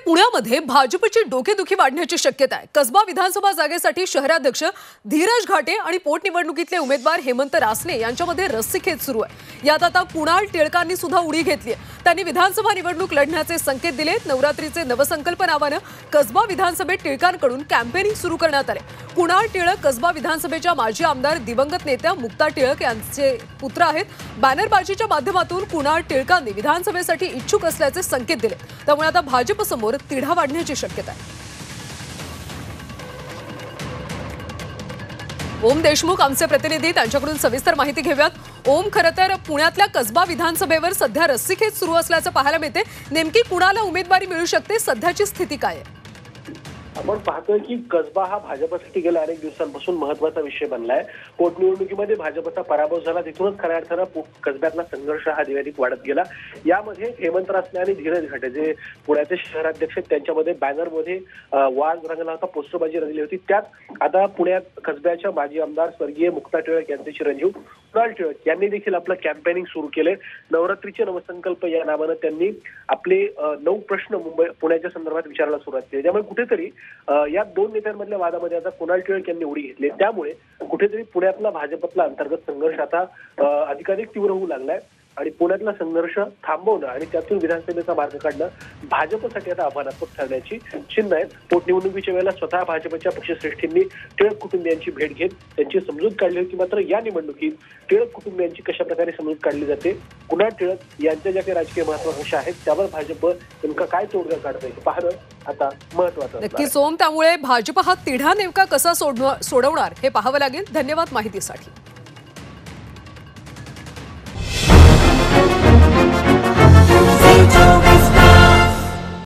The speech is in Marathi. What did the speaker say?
पुण्यामध्ये भाजपची डोकेदुखी वाढण्याची शक्यता आहे। कसबा विधानसभा जागेसाठी शहराध्यक्ष धीरज घाटे आणि पोटनिवडणुकीतले उमेदवार हेमंत रासने यांच्यामध्ये रस्सीखेच सुरू आहे। यात आता कुणाल टिळकांनी सुद्धा उडी घेतली आहे। त्यांनी विधानसभा निवडणूक लढण्याचे संकेत दिले। नवरात्रीचे नवसंकल्प नावाने कसबा विधानसभेत टिळकांकडून कॅम्पेनिंग सुरू करण्यात आले। कुणाल टिळक कसबा विधानसभेच्या माजी आमदार दिवंगत नेत्या मुक्ता टिळक यांचे पुत्र आहेत। बॅनरबाजीच्या माध्यमातून कुणाल टिळकांनी विधानसभेसाठी इच्छुक असल्याचे संकेत दिले। त्यामुळे आता भाजप समोर तिढा वाढण्याची शक्यता आहे। ओम देशमुख आमचे प्रतिनिधी, त्यांच्याकडून सविस्तर माहिती घेऊयात। ओम, खरं तर पुण्यातल्या कसबा विधानसभेवर सध्या रस्सीखेच सुरू असल्याचं पाहायला मिळते। नेमकी कुणाला उमेदवारी मिळू शकते, सध्याची स्थिती काय आहे? आपण पाहतोय की कसबा हा भाजपसाठी गेल्या अनेक दिवसांपासून महत्त्वाचा विषय बनलाय। पोटनिवडणुकीमध्ये भाजपचा पराभव झाला, तिथूनच खऱ्या अर्थानं कसब्यातला संघर्ष हा अधिकाधिक वाढत गेला। यामध्ये हेमंत रासने आणि धीरज घाटे जे पुण्याचे शहराध्यक्ष त्यांच्यामध्ये बॅनरमध्ये वाद रंगला होता, पोस्टरबाजी रंगली होती। त्यात आता पुण्यात कसब्याच्या माजी आमदार स्वर्गीय मुक्ता टिळक यांचे चिरंजीव कुणाल टिळक यांनी देखील आपलं कॅम्पेनिंग सुरू केले। नवरात्रीचे नवसंकल्प या नावानं त्यांनी आपले 9 प्रश्न पुण्याच्या संदर्भात विचारायला सुरुवात केली। त्यामुळे कुठेतरी या दोन नेत्यांमधल्या वादामध्ये आता कुणाल टिळक यांनी उडी घेतली। त्यामुळे कुठेतरी पुण्यातला भाजपतला अंतर्गत संघर्ष आता अधिकाधिक तीव्र होऊ लागलाय आणि पुण्यातला संघर्ष थांबवणं आणि त्यातून विधानसभेचा मार्ग काढणं भाजपसाठी आता आव्हानात्मक ठरण्याची चिन्ह आहेत। पोटनिवडणुकीच्या वेळेला स्वतः भाजपच्या पक्षश्रेष्ठींनी टिळक कुटुंबियांची भेट घेत त्यांची समजूत काढली होती। मात्र या निवडणुकीत टिळक कुटुंबियांची कशा प्रकारे समजूत काढली जाते, कुणाल टिळक यांच्या ज्या काही राजकीय महत्वाकांक्षा आहेत त्यावर भाजप नेमका काय तोडगा काढत आहे पाहणं आता महत्वाचं। नक्कीच ओम, त्यामुळे भाजप हा तिढा नेमका कसा सोडवणार हे पाहावं लागेल। धन्यवाद माहितीसाठी।